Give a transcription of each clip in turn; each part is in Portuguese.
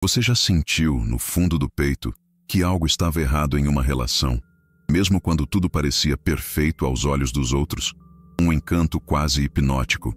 Você já sentiu, no fundo do peito, que algo estava errado em uma relação, mesmo quando tudo parecia perfeito aos olhos dos outros? Um encanto quase hipnótico,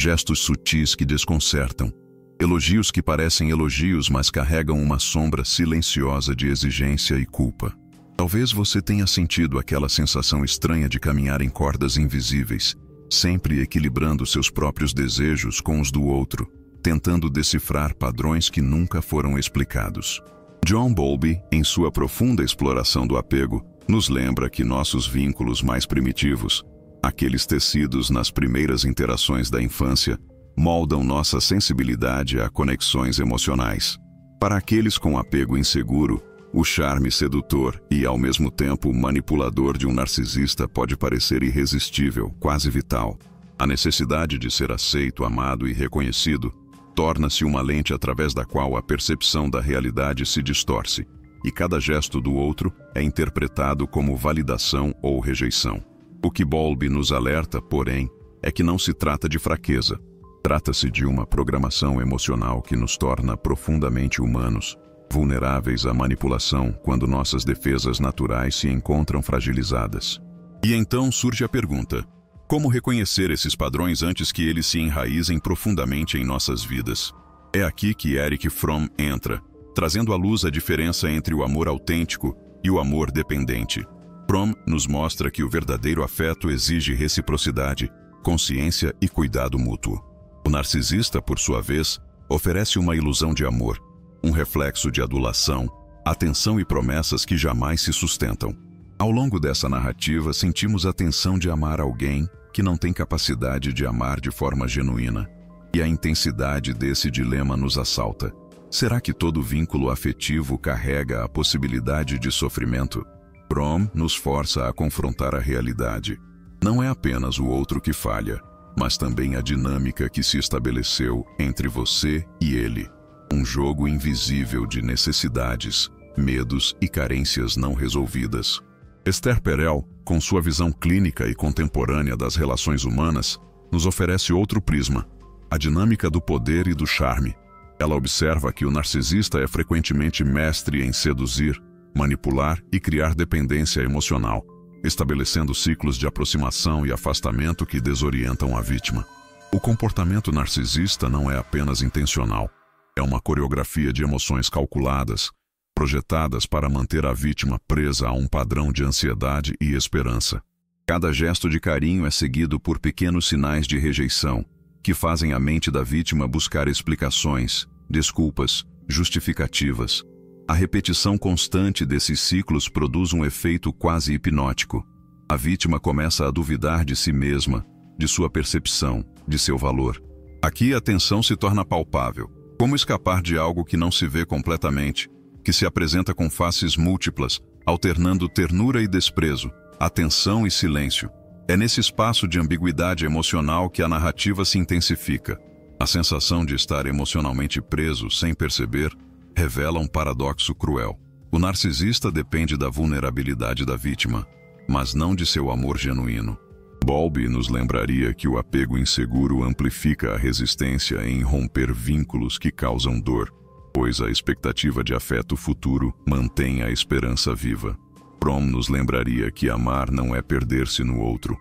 gestos sutis que desconcertam, elogios que parecem elogios, mas carregam uma sombra silenciosa de exigência e culpa. Talvez você tenha sentido aquela sensação estranha de caminhar em cordas invisíveis, sempre equilibrando seus próprios desejos com os do outro, tentando decifrar padrões que nunca foram explicados. John Bowlby, em sua profunda exploração do apego, nos lembra que nossos vínculos mais primitivos, aqueles tecidos nas primeiras interações da infância, moldam nossa sensibilidade a conexões emocionais. Para aqueles com apego inseguro, o charme sedutor e, ao mesmo tempo, manipulador de um narcisista pode parecer irresistível, quase vital. A necessidade de ser aceito, amado e reconhecido torna-se uma lente através da qual a percepção da realidade se distorce, e cada gesto do outro é interpretado como validação ou rejeição. O que Bowlby nos alerta, porém, é que não se trata de fraqueza. Trata-se de uma programação emocional que nos torna profundamente humanos, vulneráveis à manipulação quando nossas defesas naturais se encontram fragilizadas. E então surge a pergunta: como reconhecer esses padrões antes que eles se enraizem profundamente em nossas vidas? É aqui que Erich Fromm entra, trazendo à luz a diferença entre o amor autêntico e o amor dependente. Fromm nos mostra que o verdadeiro afeto exige reciprocidade, consciência e cuidado mútuo. O narcisista, por sua vez, oferece uma ilusão de amor, um reflexo de adulação, atenção e promessas que jamais se sustentam. Ao longo dessa narrativa, sentimos a tensão de amar alguém que não tem capacidade de amar de forma genuína, e a intensidade desse dilema nos assalta. Será que todo vínculo afetivo carrega a possibilidade de sofrimento? Fromm nos força a confrontar a realidade. Não é apenas o outro que falha, mas também a dinâmica que se estabeleceu entre você e ele. Um jogo invisível de necessidades, medos e carências não resolvidas. Esther Perel, com sua visão clínica e contemporânea das relações humanas, nos oferece outro prisma: a dinâmica do poder e do charme. Ela observa que o narcisista é frequentemente mestre em seduzir, manipular e criar dependência emocional, estabelecendo ciclos de aproximação e afastamento que desorientam a vítima. O comportamento narcisista não é apenas intencional, é uma coreografia de emoções calculadas, projetadas para manter a vítima presa a um padrão de ansiedade e esperança. Cada gesto de carinho é seguido por pequenos sinais de rejeição, que fazem a mente da vítima buscar explicações, desculpas, justificativas. A repetição constante desses ciclos produz um efeito quase hipnótico. A vítima começa a duvidar de si mesma, de sua percepção, de seu valor. Aqui a tensão se torna palpável. Como escapar de algo que não se vê completamente, que se apresenta com faces múltiplas, alternando ternura e desprezo, atenção e silêncio? É nesse espaço de ambiguidade emocional que a narrativa se intensifica. A sensação de estar emocionalmente preso sem perceber revela um paradoxo cruel. O narcisista depende da vulnerabilidade da vítima, mas não de seu amor genuíno. Bowlby nos lembraria que o apego inseguro amplifica a resistência em romper vínculos que causam dor, pois a expectativa de afeto futuro mantém a esperança viva. Fromm nos lembraria que amar não é perder-se no outro,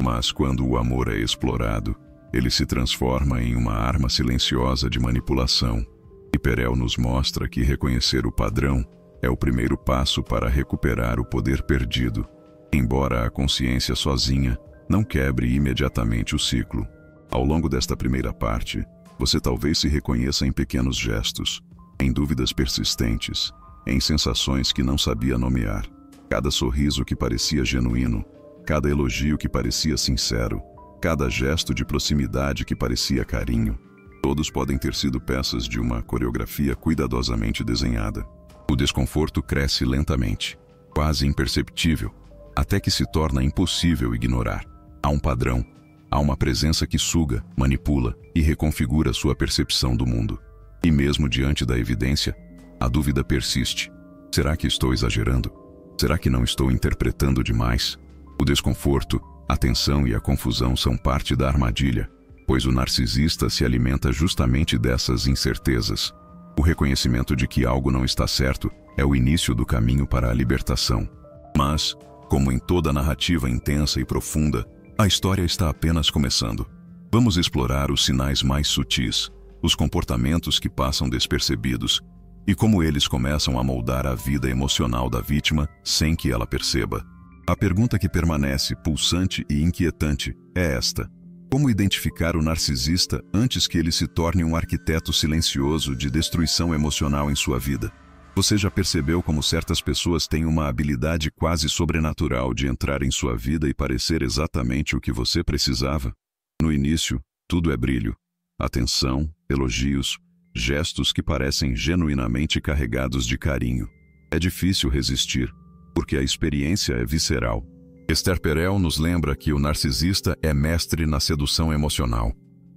mas quando o amor é explorado, ele se transforma em uma arma silenciosa de manipulação. E Perel nos mostra que reconhecer o padrão é o primeiro passo para recuperar o poder perdido, embora a consciência sozinha não quebre imediatamente o ciclo. Ao longo desta primeira parte, você talvez se reconheça em pequenos gestos, em dúvidas persistentes, em sensações que não sabia nomear. Cada sorriso que parecia genuíno, cada elogio que parecia sincero, cada gesto de proximidade que parecia carinho, todos podem ter sido peças de uma coreografia cuidadosamente desenhada. O desconforto cresce lentamente, quase imperceptível, até que se torna impossível ignorar. Há um padrão, há uma presença que suga, manipula e reconfigura sua percepção do mundo. E mesmo diante da evidência, a dúvida persiste. Será que estou exagerando? Será que não estou interpretando demais? O desconforto, a tensão e a confusão são parte da armadilha, pois o narcisista se alimenta justamente dessas incertezas. O reconhecimento de que algo não está certo é o início do caminho para a libertação. Mas, como em toda narrativa intensa e profunda, a história está apenas começando. Vamos explorar os sinais mais sutis, os comportamentos que passam despercebidos e como eles começam a moldar a vida emocional da vítima sem que ela perceba. A pergunta que permanece pulsante e inquietante é esta: como identificar o narcisista antes que ele se torne um arquiteto silencioso de destruição emocional em sua vida? Você já percebeu como certas pessoas têm uma habilidade quase sobrenatural de entrar em sua vida e parecer exatamente o que você precisava? No início, tudo é brilho, atenção, elogios, gestos que parecem genuinamente carregados de carinho. É difícil resistir, porque a experiência é visceral. Esther Perel nos lembra que o narcisista é mestre na sedução emocional.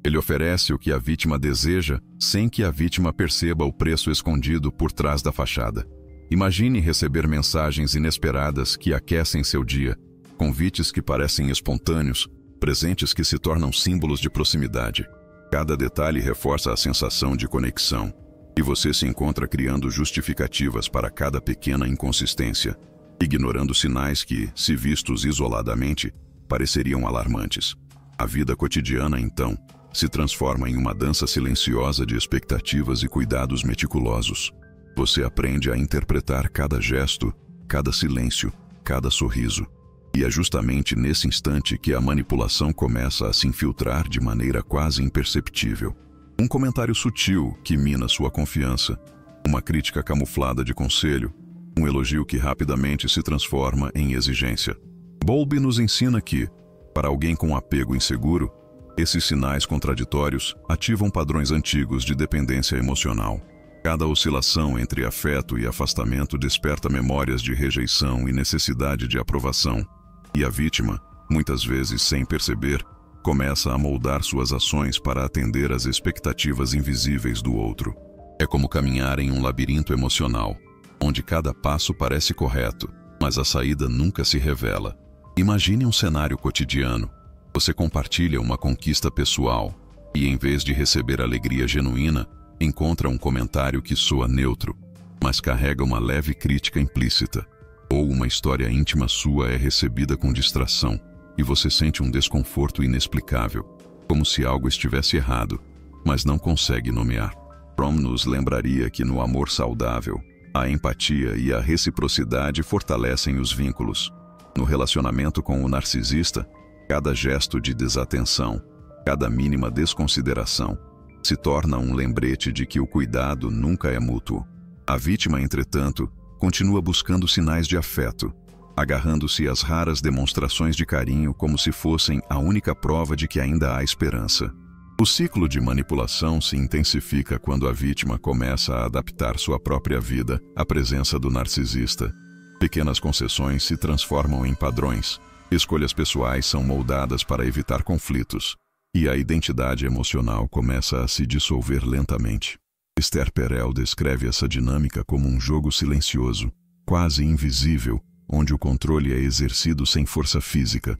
Ele oferece o que a vítima deseja sem que a vítima perceba o preço escondido por trás da fachada. Imagine receber mensagens inesperadas que aquecem seu dia, convites que parecem espontâneos, presentes que se tornam símbolos de proximidade. Cada detalhe reforça a sensação de conexão, e você se encontra criando justificativas para cada pequena inconsistência, ignorando sinais que, se vistos isoladamente, pareceriam alarmantes. A vida cotidiana, então, se transforma em uma dança silenciosa de expectativas e cuidados meticulosos. Você aprende a interpretar cada gesto, cada silêncio, cada sorriso. E é justamente nesse instante que a manipulação começa a se infiltrar de maneira quase imperceptível. Um comentário sutil que mina sua confiança, uma crítica camuflada de conselho, um elogio que rapidamente se transforma em exigência. Bowlby nos ensina que, para alguém com apego inseguro, esses sinais contraditórios ativam padrões antigos de dependência emocional. Cada oscilação entre afeto e afastamento desperta memórias de rejeição e necessidade de aprovação. E a vítima, muitas vezes sem perceber, começa a moldar suas ações para atender às expectativas invisíveis do outro. É como caminhar em um labirinto emocional, onde cada passo parece correto, mas a saída nunca se revela. Imagine um cenário cotidiano. Você compartilha uma conquista pessoal e, em vez de receber alegria genuína, encontra um comentário que soa neutro, mas carrega uma leve crítica implícita. Ou uma história íntima sua é recebida com distração e você sente um desconforto inexplicável, como se algo estivesse errado, mas não consegue nomear. Fromm nos lembraria que no amor saudável, a empatia e a reciprocidade fortalecem os vínculos. No relacionamento com o narcisista, cada gesto de desatenção, cada mínima desconsideração, se torna um lembrete de que o cuidado nunca é mútuo. A vítima, entretanto, continua buscando sinais de afeto, agarrando-se às raras demonstrações de carinho como se fossem a única prova de que ainda há esperança. O ciclo de manipulação se intensifica quando a vítima começa a adaptar sua própria vida à presença do narcisista. Pequenas concessões se transformam em padrões, escolhas pessoais são moldadas para evitar conflitos, e a identidade emocional começa a se dissolver lentamente. Esther Perel descreve essa dinâmica como um jogo silencioso, quase invisível, onde o controle é exercido sem força física,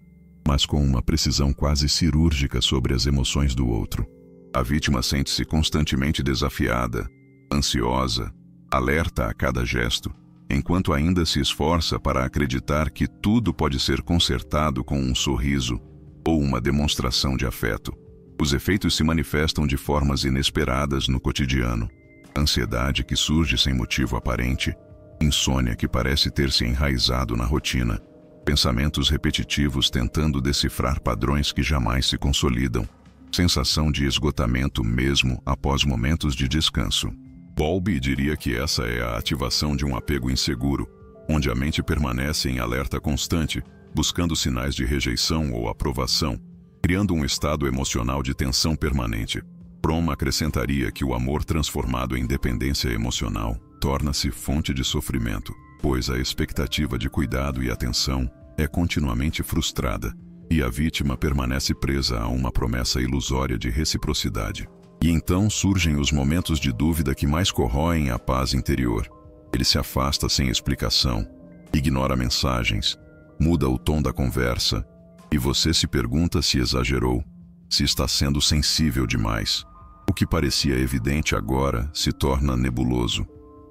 mas com uma precisão quase cirúrgica sobre as emoções do outro. A vítima sente-se constantemente desafiada, ansiosa, alerta a cada gesto, enquanto ainda se esforça para acreditar que tudo pode ser consertado com um sorriso ou uma demonstração de afeto. Os efeitos se manifestam de formas inesperadas no cotidiano. Ansiedade que surge sem motivo aparente, insônia que parece ter se enraizado na rotina, pensamentos repetitivos tentando decifrar padrões que jamais se consolidam, sensação de esgotamento mesmo após momentos de descanso. Bowlby diria que essa é a ativação de um apego inseguro, onde a mente permanece em alerta constante, buscando sinais de rejeição ou aprovação, criando um estado emocional de tensão permanente. Fromm acrescentaria que o amor transformado em dependência emocional torna-se fonte de sofrimento, pois a expectativa de cuidado e atenção é continuamente frustrada, e a vítima permanece presa a uma promessa ilusória de reciprocidade. E então surgem os momentos de dúvida que mais corroem a paz interior. Ele se afasta sem explicação, ignora mensagens, muda o tom da conversa, e você se pergunta se exagerou, se está sendo sensível demais. O que parecia evidente agora se torna nebuloso,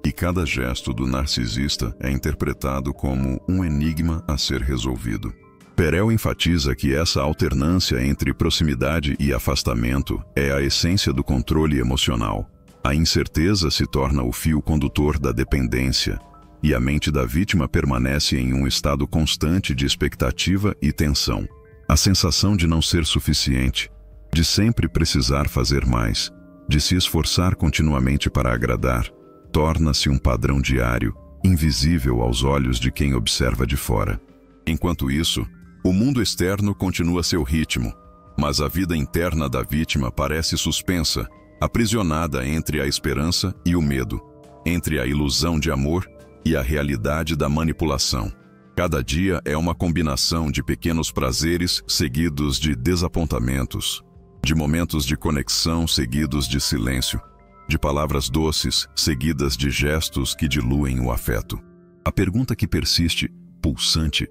e cada gesto do narcisista é interpretado como um enigma a ser resolvido. Perel enfatiza que essa alternância entre proximidade e afastamento é a essência do controle emocional. A incerteza se torna o fio condutor da dependência, e a mente da vítima permanece em um estado constante de expectativa e tensão. A sensação de não ser suficiente, de sempre precisar fazer mais, de se esforçar continuamente para agradar, torna-se um padrão diário, invisível aos olhos de quem observa de fora. Enquanto isso, o mundo externo continua seu ritmo, mas a vida interna da vítima parece suspensa, aprisionada entre a esperança e o medo, entre a ilusão de amor e a realidade da manipulação. Cada dia é uma combinação de pequenos prazeres seguidos de desapontamentos, de momentos de conexão seguidos de silêncio, de palavras doces seguidas de gestos que diluem o afeto. A pergunta que persiste, pulsante,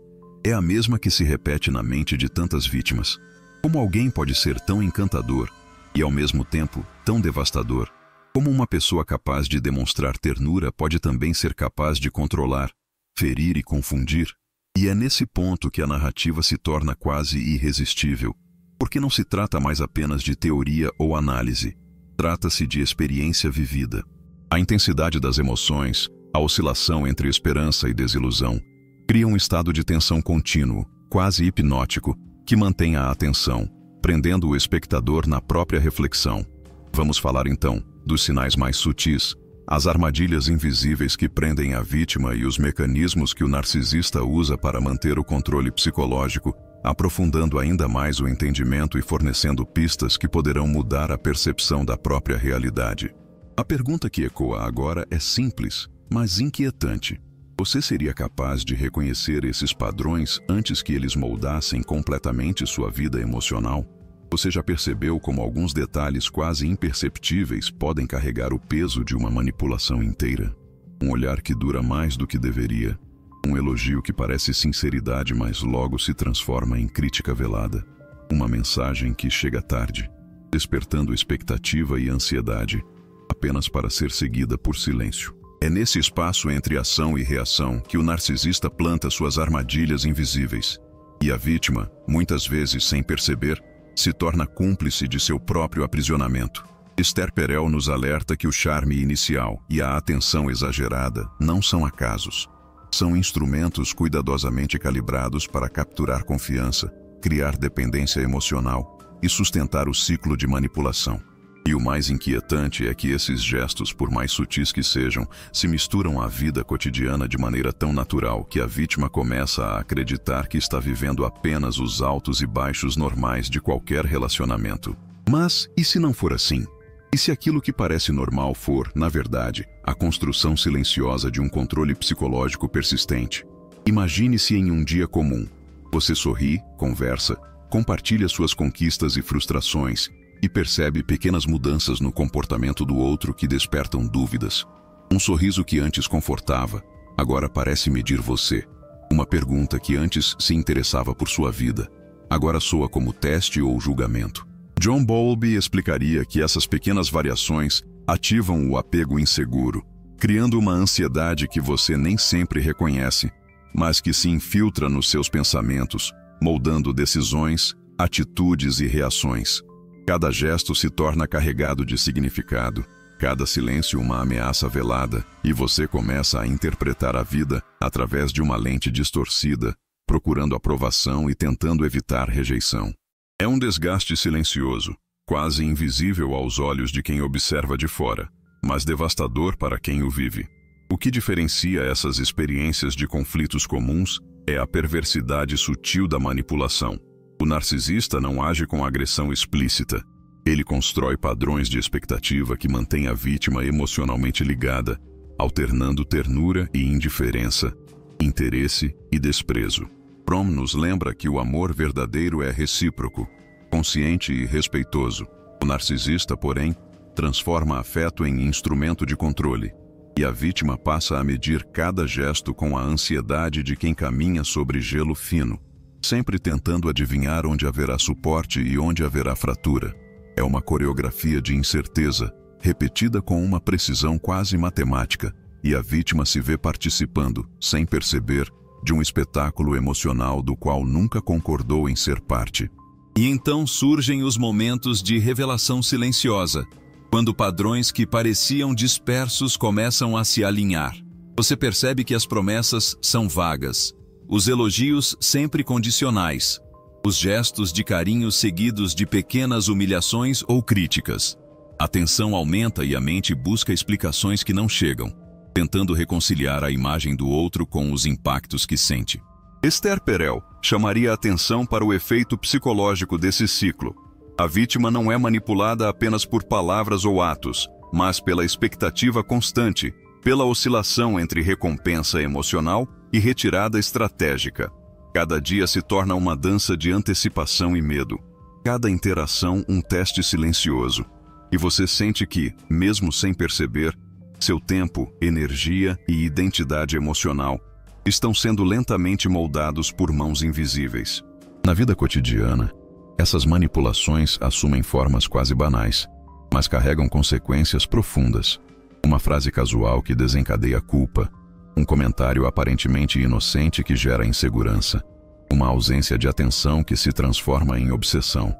é a mesma que se repete na mente de tantas vítimas. Como alguém pode ser tão encantador e, ao mesmo tempo, tão devastador? Como uma pessoa capaz de demonstrar ternura pode também ser capaz de controlar, ferir e confundir? E é nesse ponto que a narrativa se torna quase irresistível, porque não se trata mais apenas de teoria ou análise, trata-se de experiência vivida. A intensidade das emoções, a oscilação entre esperança e desilusão, cria um estado de tensão contínuo, quase hipnótico, que mantém a atenção, prendendo o espectador na própria reflexão. Vamos falar então dos sinais mais sutis, as armadilhas invisíveis que prendem a vítima e os mecanismos que o narcisista usa para manter o controle psicológico, aprofundando ainda mais o entendimento e fornecendo pistas que poderão mudar a percepção da própria realidade. A pergunta que ecoa agora é simples, mas inquietante. Você seria capaz de reconhecer esses padrões antes que eles moldassem completamente sua vida emocional? Você já percebeu como alguns detalhes quase imperceptíveis podem carregar o peso de uma manipulação inteira? Um olhar que dura mais do que deveria. Um elogio que parece sinceridade, mas logo se transforma em crítica velada. Uma mensagem que chega tarde, despertando expectativa e ansiedade, apenas para ser seguida por silêncio. É nesse espaço entre ação e reação que o narcisista planta suas armadilhas invisíveis. E a vítima, muitas vezes sem perceber, se torna cúmplice de seu próprio aprisionamento. Esther Perel nos alerta que o charme inicial e a atenção exagerada não são acasos. São instrumentos cuidadosamente calibrados para capturar confiança, criar dependência emocional e sustentar o ciclo de manipulação. E o mais inquietante é que esses gestos, por mais sutis que sejam, se misturam à vida cotidiana de maneira tão natural que a vítima começa a acreditar que está vivendo apenas os altos e baixos normais de qualquer relacionamento. Mas e se não for assim? E se aquilo que parece normal for, na verdade, a construção silenciosa de um controle psicológico persistente? Imagine-se em um dia comum. Você sorri, conversa, compartilha suas conquistas e frustrações, e percebe pequenas mudanças no comportamento do outro que despertam dúvidas. Um sorriso que antes confortava, agora parece medir você. Uma pergunta que antes se interessava por sua vida, agora soa como teste ou julgamento. John Bowlby explicaria que essas pequenas variações ativam o apego inseguro, criando uma ansiedade que você nem sempre reconhece, mas que se infiltra nos seus pensamentos, moldando decisões, atitudes e reações. Cada gesto se torna carregado de significado, cada silêncio uma ameaça velada, e você começa a interpretar a vida através de uma lente distorcida, procurando aprovação e tentando evitar rejeição. É um desgaste silencioso, quase invisível aos olhos de quem observa de fora, mas devastador para quem o vive. O que diferencia essas experiências de conflitos comuns é a perversidade sutil da manipulação. O narcisista não age com agressão explícita. Ele constrói padrões de expectativa que mantêm a vítima emocionalmente ligada, alternando ternura e indiferença, interesse e desprezo. Fromm nos lembra que o amor verdadeiro é recíproco, consciente e respeitoso. O narcisista, porém, transforma afeto em instrumento de controle, e a vítima passa a medir cada gesto com a ansiedade de quem caminha sobre gelo fino, sempre tentando adivinhar onde haverá suporte e onde haverá fratura. É uma coreografia de incerteza, repetida com uma precisão quase matemática, e a vítima se vê participando, sem perceber, de um espetáculo emocional do qual nunca concordou em ser parte. E então surgem os momentos de revelação silenciosa, quando padrões que pareciam dispersos começam a se alinhar. Você percebe que as promessas são vagas, os elogios sempre condicionais, os gestos de carinho seguidos de pequenas humilhações ou críticas. A tensão aumenta e a mente busca explicações que não chegam, tentando reconciliar a imagem do outro com os impactos que sente. Esther Perel chamaria a atenção para o efeito psicológico desse ciclo. A vítima não é manipulada apenas por palavras ou atos, mas pela expectativa constante, pela oscilação entre recompensa emocional e retirada estratégica. Cada dia se torna uma dança de antecipação e medo. Cada interação um teste silencioso. E você sente que, mesmo sem perceber, seu tempo, energia e identidade emocional estão sendo lentamente moldados por mãos invisíveis. Na vida cotidiana, essas manipulações assumem formas quase banais, mas carregam consequências profundas. Uma frase casual que desencadeia culpa, um comentário aparentemente inocente que gera insegurança, uma ausência de atenção que se transforma em obsessão.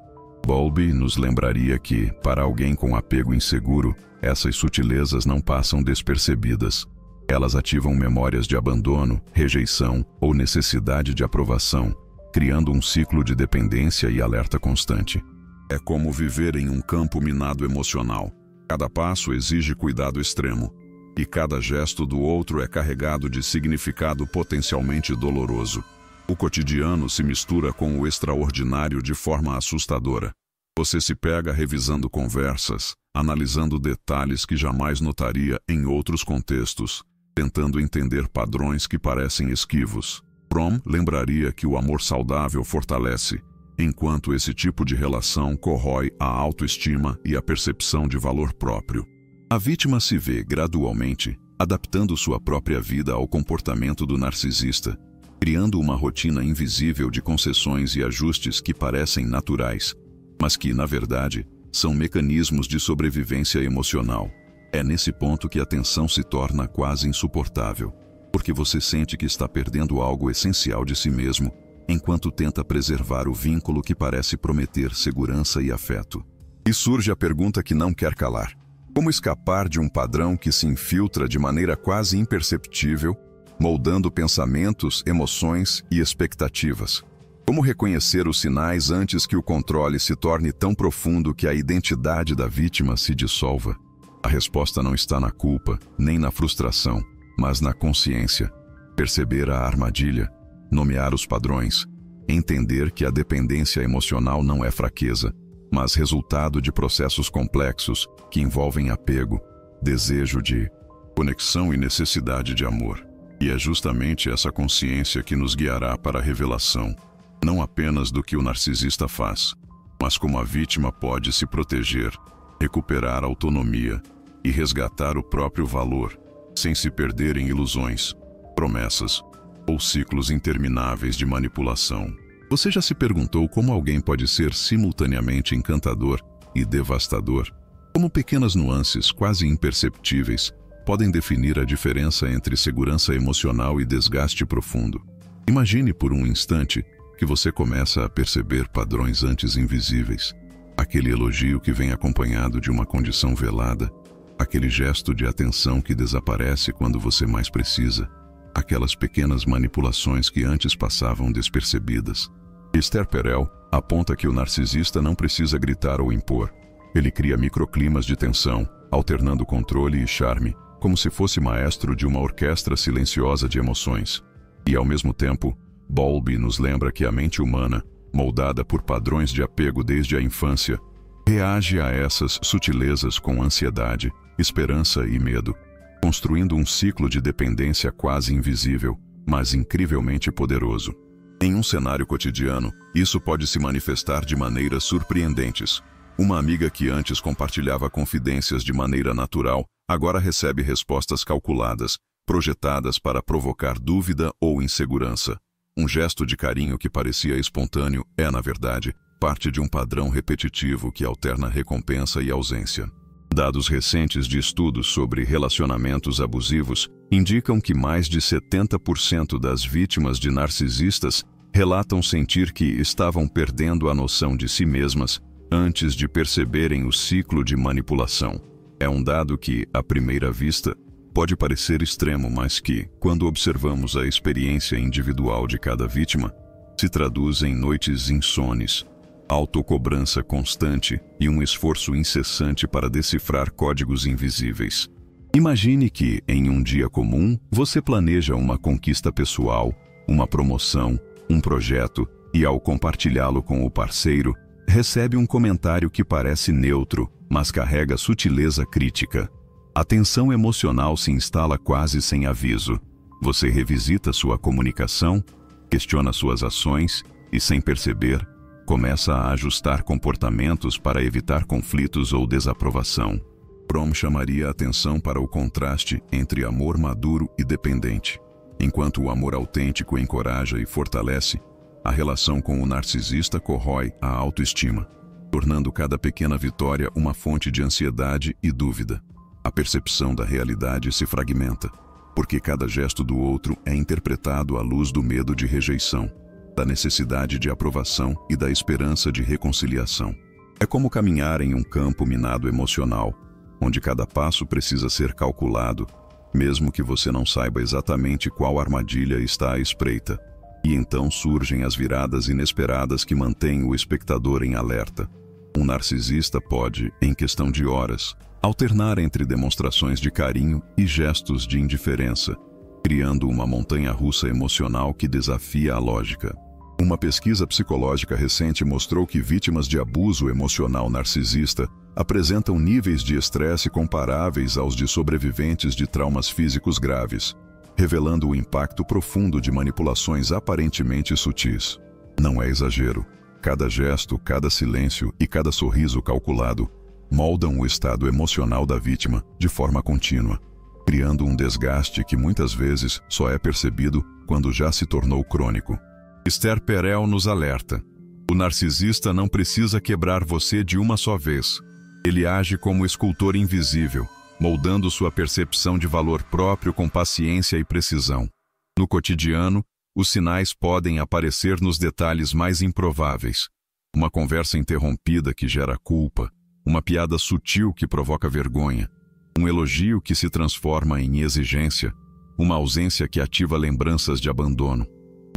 Bowlby nos lembraria que, para alguém com apego inseguro, essas sutilezas não passam despercebidas. Elas ativam memórias de abandono, rejeição ou necessidade de aprovação, criando um ciclo de dependência e alerta constante. É como viver em um campo minado emocional. Cada passo exige cuidado extremo, e cada gesto do outro é carregado de significado potencialmente doloroso. O cotidiano se mistura com o extraordinário de forma assustadora. Você se pega revisando conversas, analisando detalhes que jamais notaria em outros contextos, tentando entender padrões que parecem esquivos. Fromm lembraria que o amor saudável fortalece, enquanto esse tipo de relação corrói a autoestima e a percepção de valor próprio. A vítima se vê, gradualmente, adaptando sua própria vida ao comportamento do narcisista, criando uma rotina invisível de concessões e ajustes que parecem naturais, mas que, na verdade, são mecanismos de sobrevivência emocional. É nesse ponto que a tensão se torna quase insuportável, porque você sente que está perdendo algo essencial de si mesmo, enquanto tenta preservar o vínculo que parece prometer segurança e afeto. E surge a pergunta que não quer calar: como escapar de um padrão que se infiltra de maneira quase imperceptível, moldando pensamentos, emoções e expectativas? Como reconhecer os sinais antes que o controle se torne tão profundo que a identidade da vítima se dissolva? A resposta não está na culpa, nem na frustração, mas na consciência. Perceber a armadilha, nomear os padrões, entender que a dependência emocional não é fraqueza, mas resultado de processos complexos que envolvem apego, desejo de conexão e necessidade de amor. E é justamente essa consciência que nos guiará para a revelação, não apenas do que o narcisista faz, mas como a vítima pode se proteger, recuperar a autonomia e resgatar o próprio valor, sem se perder em ilusões, promessas ou ciclos intermináveis de manipulação. Você já se perguntou como alguém pode ser simultaneamente encantador e devastador? Como pequenas nuances quase imperceptíveis podem definir a diferença entre segurança emocional e desgaste profundo? Imagine por um instante que você começa a perceber padrões antes invisíveis. Aquele elogio que vem acompanhado de uma condição velada, aquele gesto de atenção que desaparece quando você mais precisa, aquelas pequenas manipulações que antes passavam despercebidas. Esther Perel aponta que o narcisista não precisa gritar ou impor. Ele cria microclimas de tensão, alternando controle e charme, como se fosse maestro de uma orquestra silenciosa de emoções. E, ao mesmo tempo, Bowlby nos lembra que a mente humana, moldada por padrões de apego desde a infância, reage a essas sutilezas com ansiedade, esperança e medo, construindo um ciclo de dependência quase invisível, mas incrivelmente poderoso. Em um cenário cotidiano, isso pode se manifestar de maneiras surpreendentes. Uma amiga que antes compartilhava confidências de maneira natural, agora recebe respostas calculadas, projetadas para provocar dúvida ou insegurança. Um gesto de carinho que parecia espontâneo é, na verdade, parte de um padrão repetitivo que alterna recompensa e ausência. Dados recentes de estudos sobre relacionamentos abusivos indicam que mais de 70% das vítimas de narcisistas relatam sentir que estavam perdendo a noção de si mesmas antes de perceberem o ciclo de manipulação. É um dado que, à primeira vista, pode parecer extremo, mas que, quando observamos a experiência individual de cada vítima, se traduz em noites insones, autocobrança constante e um esforço incessante para decifrar códigos invisíveis. Imagine que, em um dia comum, você planeja uma conquista pessoal, uma promoção, um projeto e, ao compartilhá-lo com o parceiro, recebe um comentário que parece neutro, mas carrega sutileza crítica. A tensão emocional se instala quase sem aviso. Você revisita sua comunicação, questiona suas ações e, sem perceber, começa a ajustar comportamentos para evitar conflitos ou desaprovação. Fromm chamaria a atenção para o contraste entre amor maduro e dependente. Enquanto o amor autêntico encoraja e fortalece, a relação com o narcisista corrói a autoestima, tornando cada pequena vitória uma fonte de ansiedade e dúvida. A percepção da realidade se fragmenta, porque cada gesto do outro é interpretado à luz do medo de rejeição, da necessidade de aprovação e da esperança de reconciliação. É como caminhar em um campo minado emocional, onde cada passo precisa ser calculado, mesmo que você não saiba exatamente qual armadilha está à espreita. E então surgem as viradas inesperadas que mantêm o espectador em alerta. Um narcisista pode, em questão de horas, alternar entre demonstrações de carinho e gestos de indiferença, criando uma montanha-russa emocional que desafia a lógica. Uma pesquisa psicológica recente mostrou que vítimas de abuso emocional narcisista apresentam níveis de estresse comparáveis aos de sobreviventes de traumas físicos graves, revelando o impacto profundo de manipulações aparentemente sutis. Não é exagero. Cada gesto, cada silêncio e cada sorriso calculado moldam o estado emocional da vítima de forma contínua, criando um desgaste que muitas vezes só é percebido quando já se tornou crônico. Esther Perel nos alerta: o narcisista não precisa quebrar você de uma só vez. Ele age como escultor invisível, moldando sua percepção de valor próprio com paciência e precisão. No cotidiano, os sinais podem aparecer nos detalhes mais improváveis. Uma conversa interrompida que gera culpa, uma piada sutil que provoca vergonha, um elogio que se transforma em exigência, uma ausência que ativa lembranças de abandono.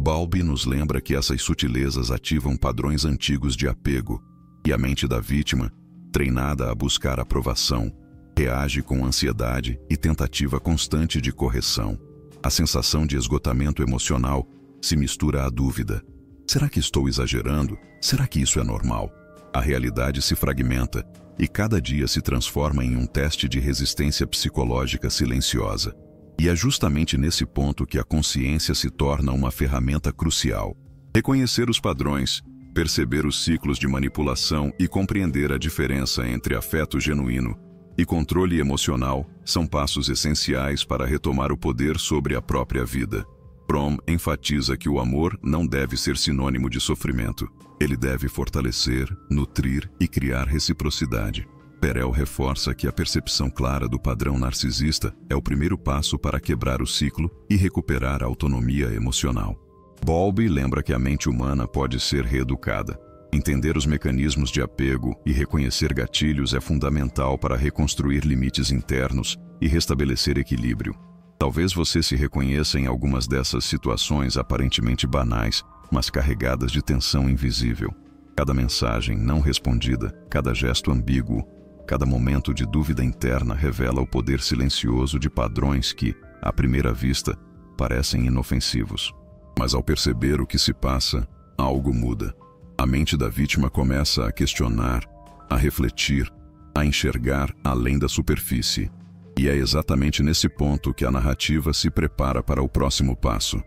Bowlby nos lembra que essas sutilezas ativam padrões antigos de apego, e a mente da vítima, treinada a buscar aprovação, reage com ansiedade e tentativa constante de correção. A sensação de esgotamento emocional se mistura à dúvida: será que estou exagerando? Será que isso é normal? A realidade se fragmenta e cada dia se transforma em um teste de resistência psicológica silenciosa. E é justamente nesse ponto que a consciência se torna uma ferramenta crucial. Reconhecer os padrões, perceber os ciclos de manipulação e compreender a diferença entre afeto genuíno e controle emocional são passos essenciais para retomar o poder sobre a própria vida. Fromm enfatiza que o amor não deve ser sinônimo de sofrimento. Ele deve fortalecer, nutrir e criar reciprocidade. Perel reforça que a percepção clara do padrão narcisista é o primeiro passo para quebrar o ciclo e recuperar a autonomia emocional. Bowlby lembra que a mente humana pode ser reeducada. Entender os mecanismos de apego e reconhecer gatilhos é fundamental para reconstruir limites internos e restabelecer equilíbrio. Talvez você se reconheça em algumas dessas situações aparentemente banais, mas carregadas de tensão invisível. Cada mensagem não respondida, cada gesto ambíguo, cada momento de dúvida interna revela o poder silencioso de padrões que, à primeira vista, parecem inofensivos. Mas ao perceber o que se passa, algo muda. A mente da vítima começa a questionar, a refletir, a enxergar além da superfície. E é exatamente nesse ponto que a narrativa se prepara para o próximo passo: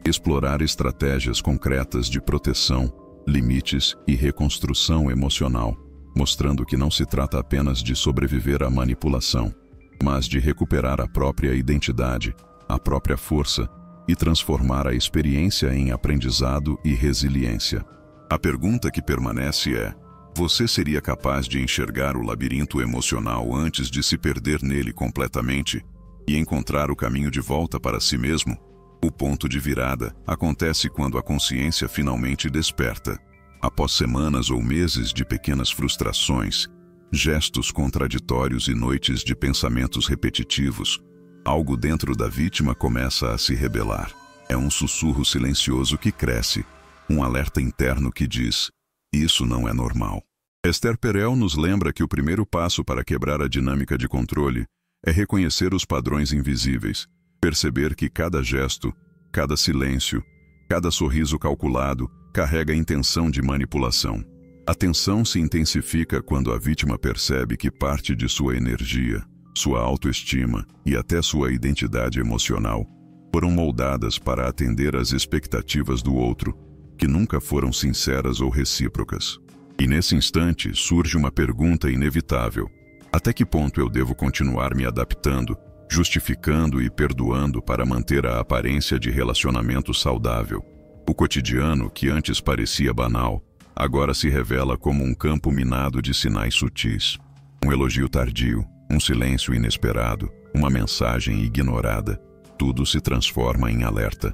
explorar estratégias concretas de proteção, limites e reconstrução emocional, mostrando que não se trata apenas de sobreviver à manipulação, mas de recuperar a própria identidade, a própria força e transformar a experiência em aprendizado e resiliência. A pergunta que permanece é: você seria capaz de enxergar o labirinto emocional antes de se perder nele completamente e encontrar o caminho de volta para si mesmo? O ponto de virada acontece quando a consciência finalmente desperta. Após semanas ou meses de pequenas frustrações, gestos contraditórios e noites de pensamentos repetitivos, algo dentro da vítima começa a se rebelar. É um sussurro silencioso que cresce, um alerta interno que diz: isso não é normal. Esther Perel nos lembra que o primeiro passo para quebrar a dinâmica de controle é reconhecer os padrões invisíveis, perceber que cada gesto, cada silêncio, cada sorriso calculado carrega a intenção de manipulação. A tensão se intensifica quando a vítima percebe que parte de sua energia, sua autoestima e até sua identidade emocional foram moldadas para atender às expectativas do outro, que nunca foram sinceras ou recíprocas. E nesse instante surge uma pergunta inevitável: até que ponto eu devo continuar me adaptando, justificando e perdoando para manter a aparência de relacionamento saudável? O cotidiano, que antes parecia banal, agora se revela como um campo minado de sinais sutis. Um elogio tardio, um silêncio inesperado, uma mensagem ignorada, tudo se transforma em alerta.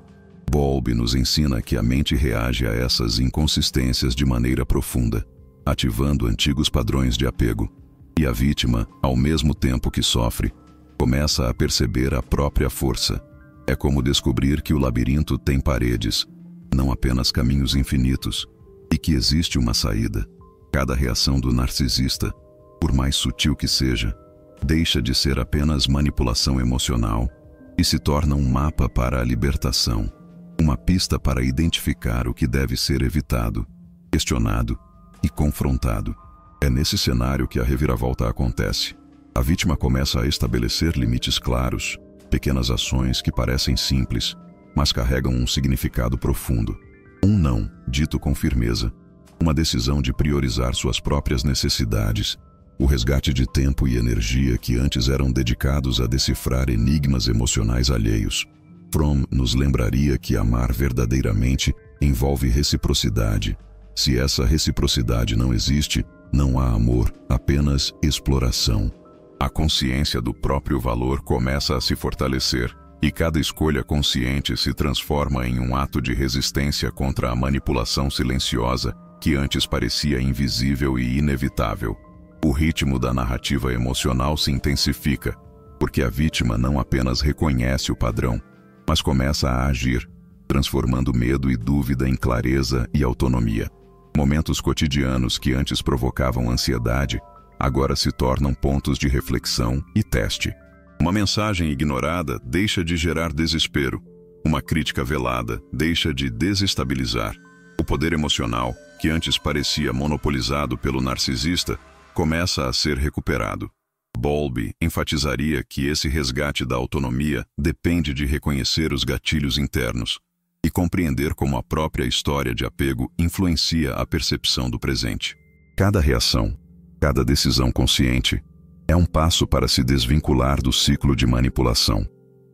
Bowlby nos ensina que a mente reage a essas inconsistências de maneira profunda, ativando antigos padrões de apego. E a vítima, ao mesmo tempo que sofre, começa a perceber a própria força. É como descobrir que o labirinto tem paredes, não apenas caminhos infinitos, e que existe uma saída. Cada reação do narcisista, por mais sutil que seja, deixa de ser apenas manipulação emocional e se torna um mapa para a libertação, uma pista para identificar o que deve ser evitado, questionado e confrontado. É nesse cenário que a reviravolta acontece. A vítima começa a estabelecer limites claros, pequenas ações que parecem simples, mas carregam um significado profundo. Um não, dito com firmeza, uma decisão de priorizar suas próprias necessidades, o resgate de tempo e energia que antes eram dedicados a decifrar enigmas emocionais alheios. Fromm nos lembraria que amar verdadeiramente envolve reciprocidade. Se essa reciprocidade não existe, não há amor, apenas exploração. A consciência do próprio valor começa a se fortalecer, e cada escolha consciente se transforma em um ato de resistência contra a manipulação silenciosa que antes parecia invisível e inevitável. O ritmo da narrativa emocional se intensifica, porque a vítima não apenas reconhece o padrão, mas começa a agir, transformando medo e dúvida em clareza e autonomia. Momentos cotidianos que antes provocavam ansiedade, agora se tornam pontos de reflexão e teste. Uma mensagem ignorada deixa de gerar desespero. Uma crítica velada deixa de desestabilizar. O poder emocional, que antes parecia monopolizado pelo narcisista, começa a ser recuperado. Bowlby enfatizaria que esse resgate da autonomia depende de reconhecer os gatilhos internos e compreender como a própria história de apego influencia a percepção do presente. Cada reação, cada decisão consciente, é um passo para se desvincular do ciclo de manipulação.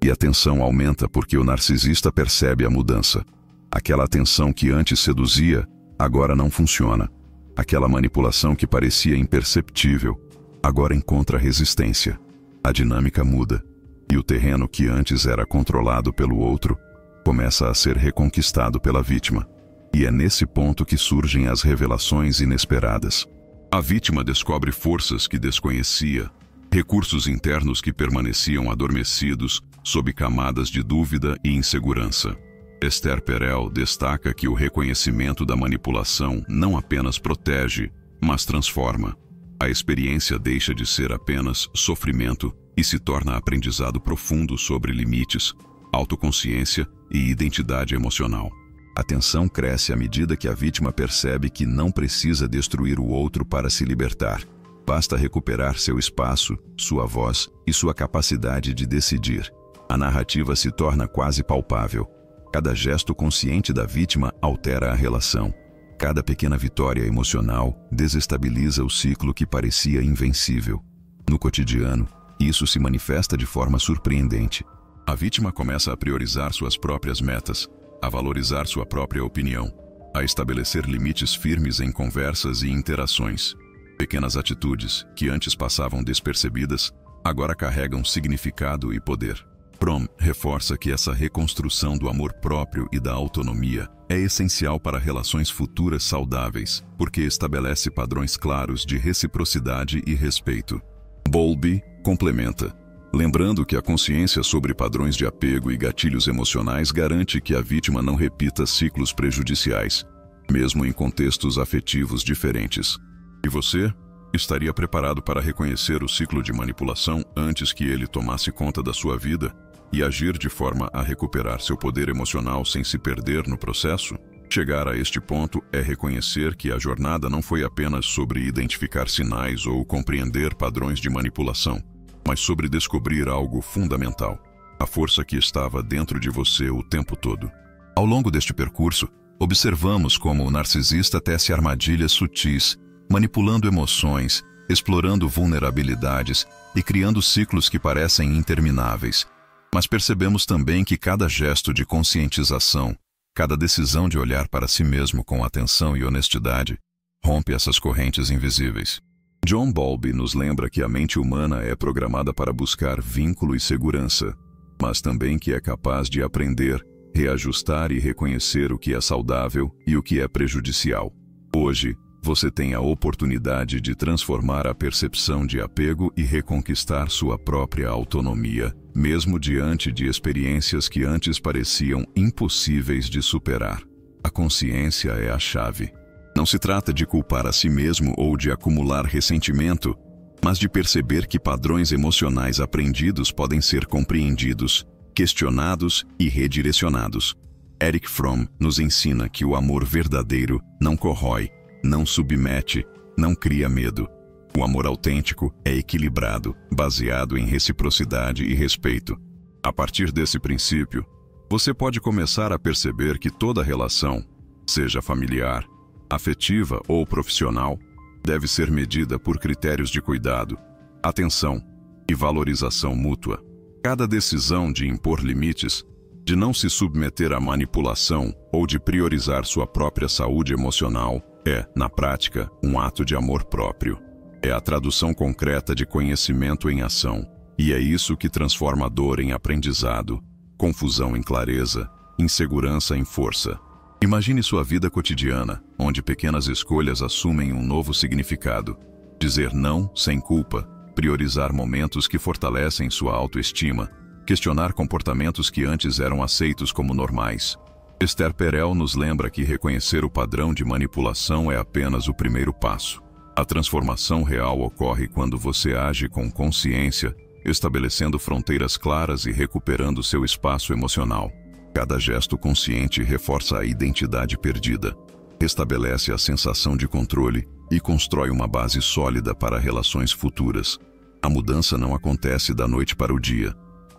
E a tensão aumenta porque o narcisista percebe a mudança. Aquela atenção que antes seduzia, agora não funciona. Aquela manipulação que parecia imperceptível, agora encontra resistência. A dinâmica muda, e o terreno que antes era controlado pelo outro, começa a ser reconquistado pela vítima. E é nesse ponto que surgem as revelações inesperadas. A vítima descobre forças que desconhecia, recursos internos que permaneciam adormecidos sob camadas de dúvida e insegurança. Esther Perel destaca que o reconhecimento da manipulação não apenas protege, mas transforma. A experiência deixa de ser apenas sofrimento e se torna aprendizado profundo sobre limites, autoconsciência e identidade emocional. A tensão cresce à medida que a vítima percebe que não precisa destruir o outro para se libertar. Basta recuperar seu espaço, sua voz e sua capacidade de decidir. A narrativa se torna quase palpável. Cada gesto consciente da vítima altera a relação. Cada pequena vitória emocional desestabiliza o ciclo que parecia invencível. No cotidiano, isso se manifesta de forma surpreendente. A vítima começa a priorizar suas próprias metas, a valorizar sua própria opinião, a estabelecer limites firmes em conversas e interações. Pequenas atitudes, que antes passavam despercebidas, agora carregam significado e poder. Fromm reforça que essa reconstrução do amor próprio e da autonomia é essencial para relações futuras saudáveis, porque estabelece padrões claros de reciprocidade e respeito. Bowlby complementa, lembrando que a consciência sobre padrões de apego e gatilhos emocionais garante que a vítima não repita ciclos prejudiciais, mesmo em contextos afetivos diferentes. E você? Estaria preparado para reconhecer o ciclo de manipulação antes que ele tomasse conta da sua vida e agir de forma a recuperar seu poder emocional sem se perder no processo? Chegar a este ponto é reconhecer que a jornada não foi apenas sobre identificar sinais ou compreender padrões de manipulação, mas sobre descobrir algo fundamental, a força que estava dentro de você o tempo todo. Ao longo deste percurso, observamos como o narcisista tece armadilhas sutis, manipulando emoções, explorando vulnerabilidades e criando ciclos que parecem intermináveis. Mas percebemos também que cada gesto de conscientização, cada decisão de olhar para si mesmo com atenção e honestidade, rompe essas correntes invisíveis. John Bowlby nos lembra que a mente humana é programada para buscar vínculo e segurança, mas também que é capaz de aprender, reajustar e reconhecer o que é saudável e o que é prejudicial. Hoje, você tem a oportunidade de transformar a percepção de apego e reconquistar sua própria autonomia, mesmo diante de experiências que antes pareciam impossíveis de superar. A consciência é a chave. Não se trata de culpar a si mesmo ou de acumular ressentimento, mas de perceber que padrões emocionais aprendidos podem ser compreendidos, questionados e redirecionados. Erich Fromm nos ensina que o amor verdadeiro não corrói, não submete, não cria medo. O amor autêntico é equilibrado, baseado em reciprocidade e respeito. A partir desse princípio, você pode começar a perceber que toda relação, seja familiar, afetiva ou profissional, deve ser medida por critérios de cuidado, atenção e valorização mútua. Cada decisão de impor limites, de não se submeter à manipulação ou de priorizar sua própria saúde emocional é, na prática, um ato de amor próprio. É a tradução concreta de conhecimento em ação, e é isso que transforma a dor em aprendizado, confusão em clareza, insegurança em força. Imagine sua vida cotidiana, onde pequenas escolhas assumem um novo significado. Dizer não sem culpa, priorizar momentos que fortalecem sua autoestima, questionar comportamentos que antes eram aceitos como normais. Esther Perel nos lembra que reconhecer o padrão de manipulação é apenas o primeiro passo. A transformação real ocorre quando você age com consciência, estabelecendo fronteiras claras e recuperando seu espaço emocional. Cada gesto consciente reforça a identidade perdida, restabelece a sensação de controle e constrói uma base sólida para relações futuras. A mudança não acontece da noite para o dia,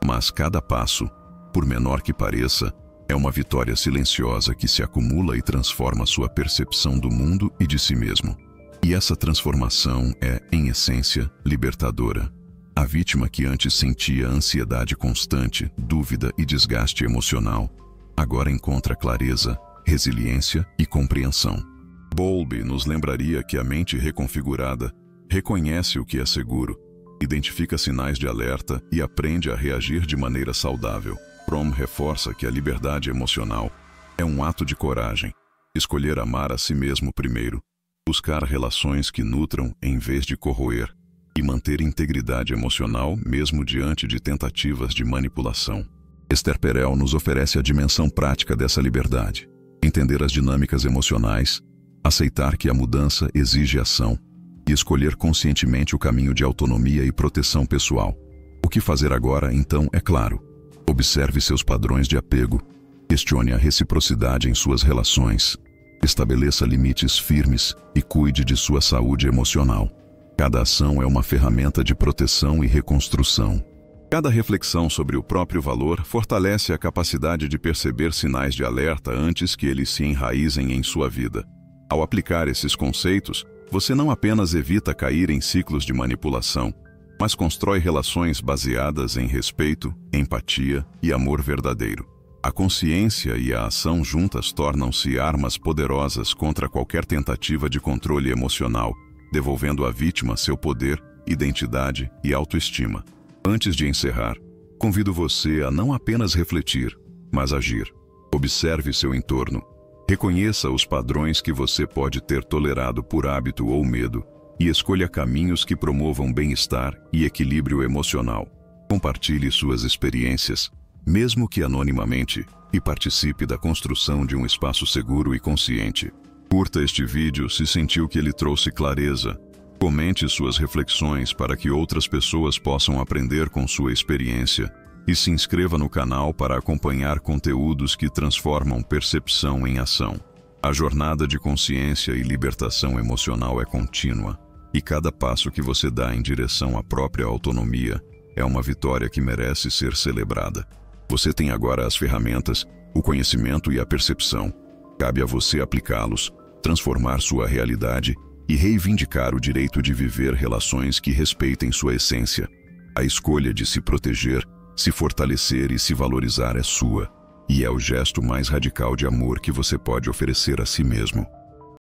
mas cada passo, por menor que pareça, é uma vitória silenciosa que se acumula e transforma sua percepção do mundo e de si mesmo. E essa transformação é, em essência, libertadora. A vítima que antes sentia ansiedade constante, dúvida e desgaste emocional, agora encontra clareza, resiliência e compreensão. Bowlby nos lembraria que a mente reconfigurada reconhece o que é seguro, identifica sinais de alerta e aprende a reagir de maneira saudável. Fromm reforça que a liberdade emocional é um ato de coragem, escolher amar a si mesmo primeiro, buscar relações que nutram em vez de corroer e manter integridade emocional mesmo diante de tentativas de manipulação. Esther Perel nos oferece a dimensão prática dessa liberdade, entender as dinâmicas emocionais, aceitar que a mudança exige ação e escolher conscientemente o caminho de autonomia e proteção pessoal. O que fazer agora, então, é claro. Observe seus padrões de apego, questione a reciprocidade em suas relações, estabeleça limites firmes e cuide de sua saúde emocional. Cada ação é uma ferramenta de proteção e reconstrução. Cada reflexão sobre o próprio valor fortalece a capacidade de perceber sinais de alerta antes que eles se enraizem em sua vida. Ao aplicar esses conceitos, você não apenas evita cair em ciclos de manipulação, mas constrói relações baseadas em respeito, empatia e amor verdadeiro. A consciência e a ação juntas tornam-se armas poderosas contra qualquer tentativa de controle emocional, devolvendo à vítima seu poder, identidade e autoestima. Antes de encerrar, convido você a não apenas refletir, mas agir. Observe seu entorno. Reconheça os padrões que você pode ter tolerado por hábito ou medo e escolha caminhos que promovam bem-estar e equilíbrio emocional. Compartilhe suas experiências, mesmo que anonimamente, e participe da construção de um espaço seguro e consciente. Curta este vídeo se sentiu que ele trouxe clareza. Comente suas reflexões para que outras pessoas possam aprender com sua experiência. E se inscreva no canal para acompanhar conteúdos que transformam percepção em ação. A jornada de consciência e libertação emocional é contínua, e cada passo que você dá em direção à própria autonomia é uma vitória que merece ser celebrada. Você tem agora as ferramentas, o conhecimento e a percepção. Cabe a você aplicá-los, transformar sua realidade e reivindicar o direito de viver relações que respeitem sua essência. A escolha de se proteger, se fortalecer e se valorizar é sua, e é o gesto mais radical de amor que você pode oferecer a si mesmo.